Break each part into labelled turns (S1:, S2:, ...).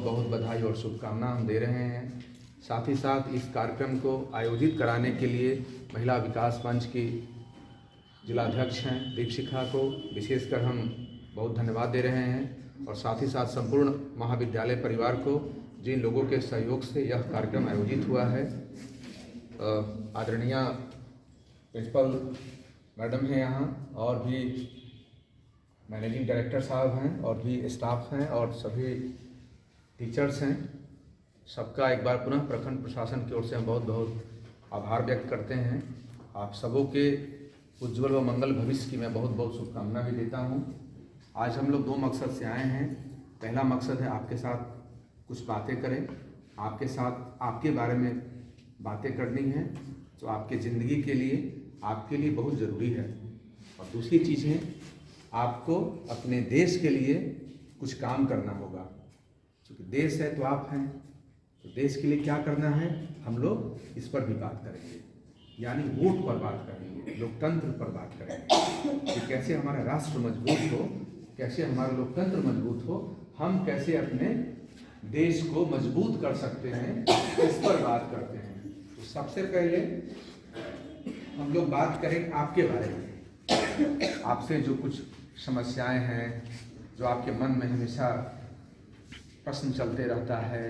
S1: बहुत बधाई और शुभकामना हम दे रहे हैं। साथ ही साथ इस कार्यक्रम को आयोजित कराने के लिए महिला विकास मंच की जिलाध्यक्ष हैं दीपशिखा को विशेषकर हम बहुत धन्यवाद दे रहे हैं, और साथ ही साथ संपूर्ण महाविद्यालय परिवार को जिन लोगों के सहयोग से यह कार्यक्रम आयोजित हुआ है। आदरणीय प्रिंसिपल मैडम हैं यहाँ, और भी मैनेजिंग डायरेक्टर साहब हैं, और भी स्टाफ हैं, और सभी टीचर्स हैं। सबका एक बार पुनः प्रखंड प्रशासन की ओर से हम बहुत बहुत आभार व्यक्त करते हैं। आप सबों के उज्जवल व मंगल भविष्य की मैं बहुत बहुत शुभकामना भी देता हूँ। आज हम लोग दो मकसद से आए हैं। पहला मकसद है आपके साथ कुछ बातें करें, आपके साथ आपके बारे में बातें करनी है जो आपके ज़िंदगी के लिए आपके लिए बहुत ज़रूरी है। और दूसरी चीज़ है आपको अपने देश के लिए कुछ काम करना होगा, क्योंकि देश है तो आप हैं, तो देश के लिए क्या करना है हम लोग इस पर भी बात करेंगे। यानी वोट पर बात करेंगे, लोकतंत्र पर बात करेंगे कि कैसे हमारा राष्ट्र मजबूत हो, कैसे हमारा लोकतंत्र मजबूत हो, हम कैसे अपने देश को मजबूत कर सकते हैं, इस पर बात करते हैं। तो सबसे पहले हम लोग बात करें आपके बारे में। आपसे जो कुछ समस्याएं हैं, जो आपके मन में हमेशा प्रश्न चलते रहता है,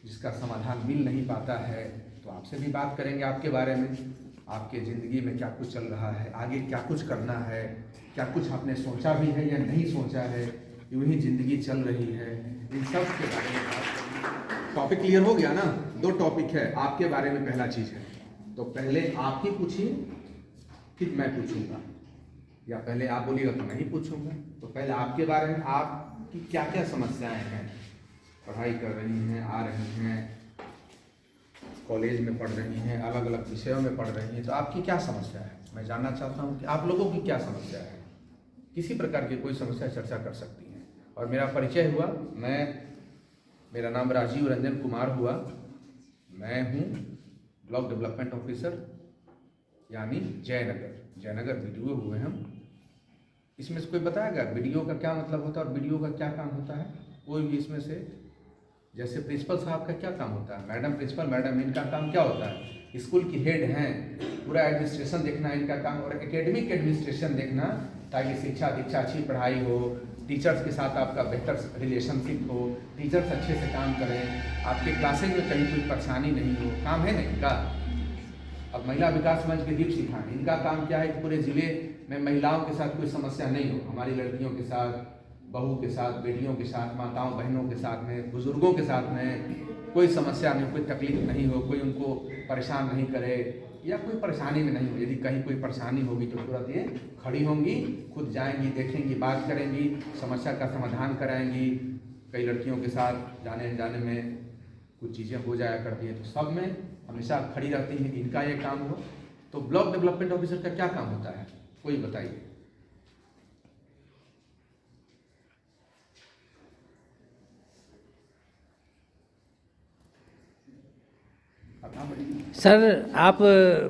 S1: जिसका समाधान मिल नहीं पाता है, तो आपसे भी बात करेंगे आपके बारे में। आपके ज़िंदगी में क्या कुछ चल रहा है, आगे क्या कुछ करना है, क्या कुछ आपने सोचा भी है या नहीं सोचा है, यूँ ही ज़िंदगी चल रही है, इन सब के बारे में बात करेंगे। टॉपिक क्लियर हो गया ना? दो टॉपिक है आपके बारे में। पहला चीज़ है तो पहले आप ही पूछिए, फिर मैं पूछूंगा, या पहले आप बोलिएगा तो मैं ही पूछूंगा। तो पहले आपके बारे में, आपकी क्या क्या समस्याएं हैं। पढ़ाई कर रही हैं, आ रही हैं, कॉलेज में पढ़ रही हैं, अलग अलग विषयों में पढ़ रही हैं, तो आपकी क्या समस्या है मैं जानना चाहता हूं कि आप लोगों की क्या समस्या है। किसी प्रकार की कोई समस्या चर्चा कर सकती हैं। और मेरा परिचय हुआ, मेरा नाम राजीव रंजन कुमार हुआ। मैं हूं ब्लॉक डेवलपमेंट ऑफिसर यानी जयनगर BDO हुए हम। इसमें से कोई बताएगा BDO का क्या मतलब होता है और BDO का क्या काम होता है? कोई भी इसमें से, जैसे प्रिंसिपल साहब का क्या काम होता है, मैडम प्रिंसिपल मैडम इनका काम क्या होता है? स्कूल की हेड हैं, पूरा एडमिनिस्ट्रेशन देखना इनका काम, और एकेडमिक एडमिनिस्ट्रेशन देखना, ताकि शिक्षा दीक्षा अच्छी पढ़ाई हो, टीचर्स के साथ आपका बेहतर रिलेशनशिप हो, टीचर्स अच्छे से काम करें, आपके क्लासेज में कहीं कोई परेशानी नहीं हो। काम है ना इनका। अब महिला विकास मंच के दीपशिखा, इनका काम क्या है कि पूरे ज़िले में महिलाओं के साथ कोई समस्या नहीं हो, हमारी लड़कियों के साथ, बहू के साथ, बेटियों के साथ, माताओं बहनों के साथ में, बुजुर्गों के साथ में कोई समस्या नहीं, कोई तकलीफ नहीं हो, कोई उनको परेशान नहीं करे या कोई परेशानी में नहीं हो। यदि कहीं कोई परेशानी होगी तो तुरंत ये खड़ी होंगी, खुद जाएंगी, देखेंगी, बात करेंगी, समस्या का समाधान कराएंगी। कई लड़कियों के साथ जाने अनजाने में कुछ चीज़ें हो जाया करती हैं, तो सब में हमेशा खड़ी रहती हैं। इनका ये काम हो। तो ब्लॉक डेवलपमेंट ऑफिसर का क्या काम होता है, कोई बताइए।
S2: सर, आप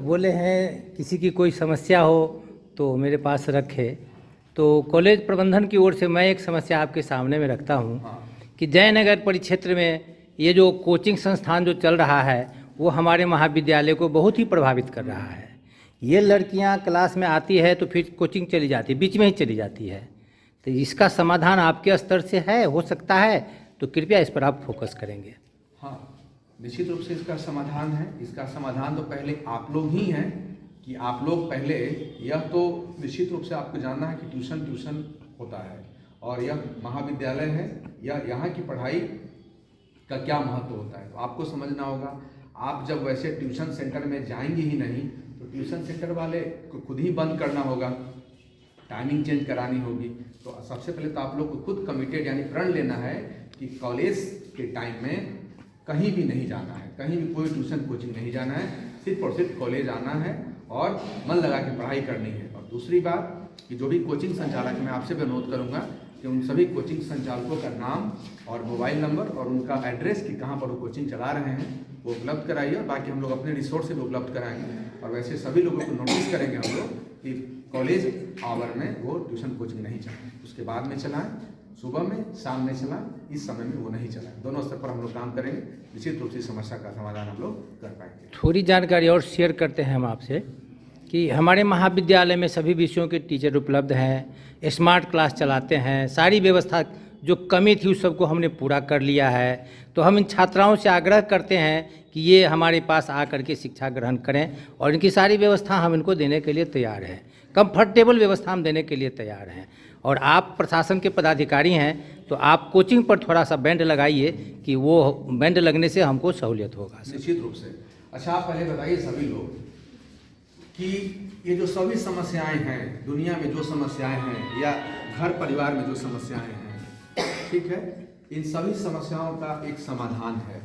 S2: बोले हैं किसी की कोई समस्या हो तो मेरे पास रखे। तो कॉलेज प्रबंधन की ओर से मैं एक समस्या आपके सामने में रखता हूं कि जयनगर परिक्षेत्र में ये जो कोचिंग संस्थान जो चल रहा है वो हमारे महाविद्यालय को बहुत ही प्रभावित कर रहा है। ये लड़कियां क्लास में आती है तो फिर कोचिंग चली जाती है, बीच में ही चली जाती है। तो इसका समाधान आपके स्तर से है, हो सकता है, तो कृपया इस पर आप फोकस करेंगे।
S1: हाँ, निश्चित रूप से इसका समाधान है। इसका समाधान तो पहले आप लोग ही हैं कि आप लोग पहले, यह तो निश्चित रूप से आपको जानना है कि ट्यूशन होता है और यह महाविद्यालय है, या यहाँ की पढ़ाई का क्या महत्व होता है, तो आपको समझना होगा। आप जब वैसे ट्यूशन सेंटर में जाएंगे ही नहीं तो ट्यूशन सेंटर वाले को खुद ही बंद करना होगा, टाइमिंग चेंज करानी होगी। तो सबसे पहले तो आप लोग को खुद कमिटेड यानी प्रण लेना है कि कॉलेज के टाइम में कहीं भी नहीं जाना है, कहीं भी कोई ट्यूशन कोचिंग नहीं जाना है, सिर्फ और सिर्फ कॉलेज आना है और मन लगा के पढ़ाई करनी है। और दूसरी बात कि जो भी कोचिंग संचालक, मैं आपसे भी अनुरोध करूंगा कि उन सभी कोचिंग संचालकों का नाम और मोबाइल नंबर और उनका एड्रेस कि कहाँ पर वो कोचिंग चला रहे हैं वो उपलब्ध कराइए, और बाकी हम लोग अपने रिसोर्स से भी उपलब्ध कराएंगे। और वैसे सभी लोगों को नोटिस करेंगे हम लोग कि कॉलेज आवर में वो ट्यूशन कोचिंग नहीं चलाएं, उसके बाद में चलाएं। सुबह में, शाम में चला, इस समय में वो नहीं चला। दोनों स्तर पर हम लोग काम करेंगे, निश्चित रूप से समस्या का समाधान हम लोग कर पाएंगे।
S2: थोड़ी जानकारी और शेयर करते हैं हम आपसे कि हमारे महाविद्यालय में सभी विषयों के टीचर उपलब्ध हैं, स्मार्ट क्लास चलाते हैं, सारी व्यवस्था जो कमी थी उस सबको हमने पूरा कर लिया है। तो हम इन छात्राओं से आग्रह करते हैं कि ये हमारे पास आकर के शिक्षा ग्रहण करें और इनकी सारी व्यवस्था हम इनको देने के लिए तैयार हैं, कंफर्टेबल व्यवस्था हम देने के लिए तैयार हैं। और आप प्रशासन के पदाधिकारी हैं तो आप कोचिंग पर थोड़ा सा बैंड लगाइए कि वो बैंड लगने से हमको सहूलियत होगा।
S1: निश्चित रूप से। अच्छा, आप पहले बताइए सभी लोग कि ये जो सभी समस्याएं हैं, दुनिया में जो समस्याएं हैं या घर परिवार में जो समस्याएं हैं, ठीक है, इन सभी समस्याओं का एक समाधान है,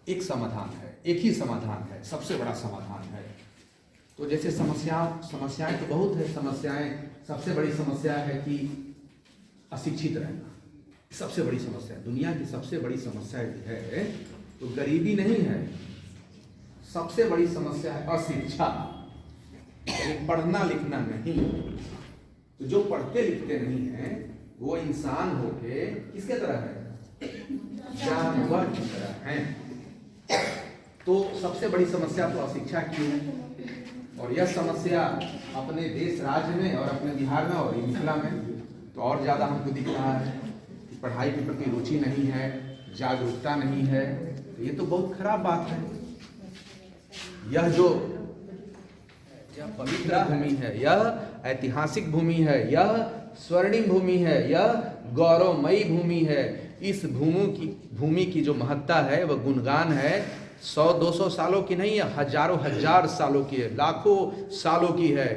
S1: एक समाधान है, एक ही समाधान है, सबसे बड़ा समाधान है। तो जैसे समस्याएं तो बहुत है, सबसे बड़ी समस्या है कि अशिक्षित रहना, सबसे बड़ी समस्या है। दुनिया की सबसे बड़ी समस्या है तो गरीबी नहीं है, सबसे बड़ी समस्या है अशिक्षा, पढ़ना लिखना नहीं। तो जो पढ़ते लिखते नहीं हैं वो इंसान होके किसके तरह है, जानवर की तरह हैं। तो सबसे बड़ी समस्या तो अशिक्षा की है, और यह समस्या अपने देश राज्य में और अपने बिहार में और मिथिला में तो और ज़्यादा हमको दिख रहा है कि पढ़ाई के प्रति रुचि नहीं है, जागरूकता नहीं है। तो ये तो बहुत खराब बात है। यह जो पवित्र भूमि है, यह ऐतिहासिक भूमि है, यह स्वर्णिम भूमि है, यह गौरवमयी भूमि है। इस भूमि की जो महत्ता है वह गुणगान है, 100-200 सालों की नहीं है, हजारों हजार सालों की है, लाखों सालों की है।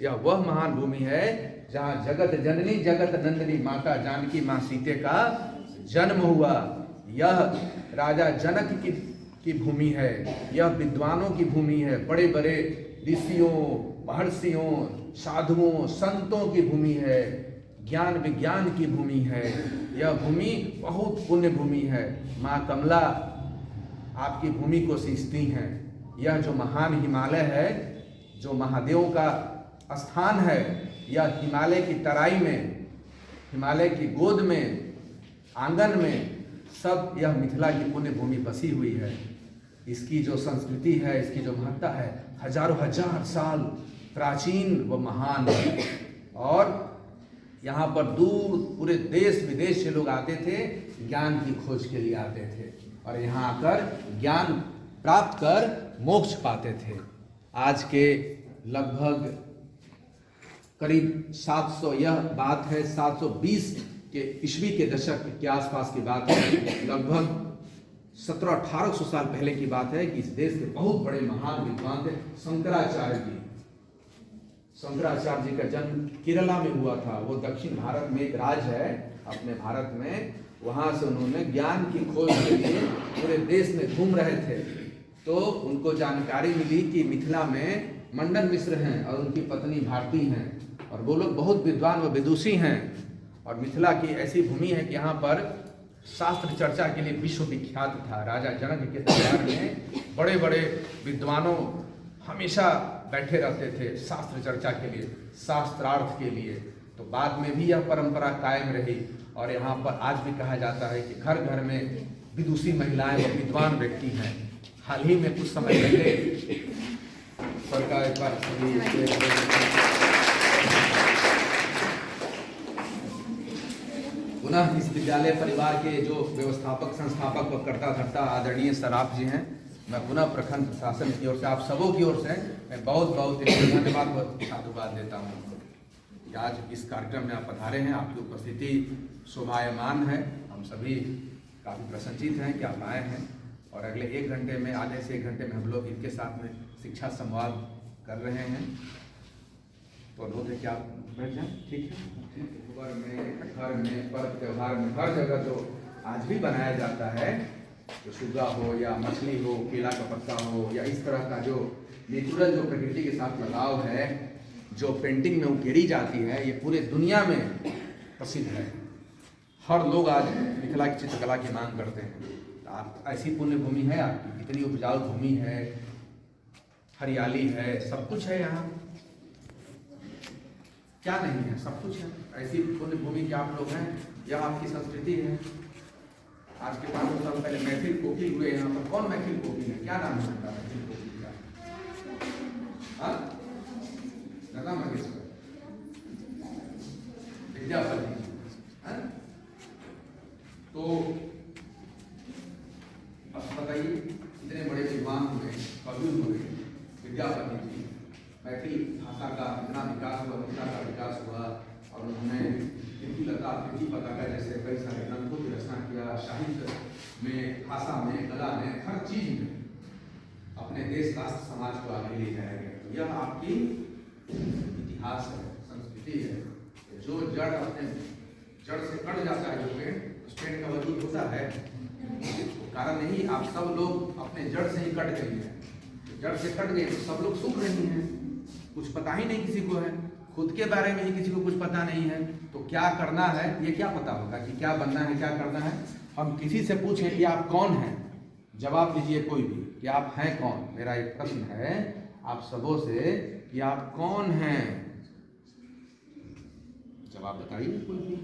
S1: यह वह महान भूमि है जहाँ जगत जननी जगत नंदिनी माता जानकी माँ सीते का जन्म हुआ। यह राजा जनक की भूमि है, यह विद्वानों की भूमि है, बड़े बड़े ऋषियों, महर्षियों, साधुओं, संतों की भूमि है, ज्ञान विज्ञान की भूमि है। यह भूमि बहुत पुण्य भूमि है। माँ कमला आपकी भूमि को सींचती हैं। यह जो महान हिमालय है, जो महादेवों का स्थान है, यह हिमालय की तराई में, हिमालय की गोद में, आंगन में सब यह मिथिला की पुण्य भूमि बसी हुई है। इसकी जो संस्कृति है, इसकी जो महत्ता है, हजारों हजार साल प्राचीन व महान है। और यहाँ पर दूर पूरे देश विदेश से लोग आते थे, ज्ञान की खोज के लिए आते थे और यहाँ आकर ज्ञान प्राप्त कर मोक्ष पाते थे। आज के लगभग करीब 700, यह बात है 720 के ईस्वी के दशक के आसपास की बात है, लगभग 1700-1800 साल पहले की बात है कि इस देश के बहुत बड़े महान विद्वान थे शंकराचार्य जी। शंकराचार्य जी का जन्म केरला में हुआ था। वो दक्षिण भारत में एक राज्य है अपने भारत में, वहाँ से उन्होंने ज्ञान की खोज के लिए पूरे देश में घूम रहे थे। तो उनको जानकारी मिली कि मिथिला में मंडन मिश्र हैं और उनकी पत्नी भारती हैं और वो लोग बहुत विद्वान व विदुषी हैं। और मिथिला की ऐसी भूमि है कि यहाँ पर शास्त्र चर्चा के लिए विश्व विख्यात था। राजा जनक के दरबार में बड़े बड़े विद्वानों हमेशा बैठे रहते थे शास्त्र चर्चा के लिए, शास्त्रार्थ के लिए। तो बाद में भी यह परंपरा कायम रही और यहाँ पर आज भी कहा जाता है कि घर घर में विदुषी महिलाएं व विद्वान व्यक्ति हैं। हाल ही में कुछ समय पहले सरकार पर पुनः इस विद्यालय परिवार के जो व्यवस्थापक, संस्थापक व कर्ता धर्ता आदरणीय सराफ जी हैं, मैं पुनः प्रखंड प्रशासन की ओर से, आप सबों की ओर से मैं बहुत बहुत धन्यवाद व साधुवाद देता हूँ कि आज इस कार्यक्रम में आप पधारे हैं। आपकी उपस्थिति शोभायमान है। हम सभी काफ़ी प्रसन्नचित हैं कि आप आए हैं और अगले 1 घंटे में, आधे से 1 घंटे में हम लोग इनके साथ में शिक्षा संवाद कर रहे हैं। तो अनुरोध है कि आप बैठ जाएं, ठीक है। घर में पर्व त्योहार में हर जगह जो आज भी बनाया जाता है, तो सुग्गा हो या मछली हो, केला का पत्ता हो या इस तरह का जो नेचुरल, जो प्रकृति के साथ लगाव है, जो पेंटिंग में उकेरी जाती है, ये पूरे दुनिया में प्रसिद्ध है। हर लोग आज मिथिला की चित्रकला की मांग करते हैं। आप ऐसी पुण्य भूमि है, आपकी इतनी उपजाऊ भूमि है, हरियाली है, सब कुछ है यहाँ। क्या नहीं है? सब कुछ है। ऐसी पुण्य भूमि के आप लोग हैं, यह आपकी संस्कृति है। आज के 500 साल पहले मैथिल कोकिल हुए यहाँ पर। कौन मैथिल कोकिल है? क्या नाम है उनका मैथिल कोकिल का? हाँ, लता मंगेशकर, विद्यापति। हाँ? तो अब बताइए, इतने बड़े विद्वान हुए, कवि हुए विद्यापति जी, मैथिली भाषा का इतना विकास हुआ, भाषा का विकास हुआ, और उन्होंने प्रीति लता, प्रीति पताका जैसे कई सारे ग्रंथों की रचना किया। साहित्य में, भाषा में, कला में, हर चीज में अपने देश, राष्ट्र, समाज को आगे ले जाया गया। तो यह आपकी इतिहास है, संस्कृति है। जो जड़ अपने जड़ से कट जाता है, जो पेड़, उस पेड़ का वजूद होता है, कारण नहीं। आप सब लोग अपने जड़ से ही कट गए हैं। जड़ से कट गए तो सब लोग सुख नहीं है, कुछ पता ही नहीं किसी को है, खुद के बारे में ही किसी को कुछ पता नहीं है। तो क्या करना है ये क्या पता होगा कि क्या बनना है, क्या करना है? हम किसी से पूछें कि आप कौन हैं, जवाब दीजिए कोई भी कि आप हैं कौन। मेरा एक प्रश्न है आप सबों से कि आप कौन हैं, जवाब बताइए कोई भी।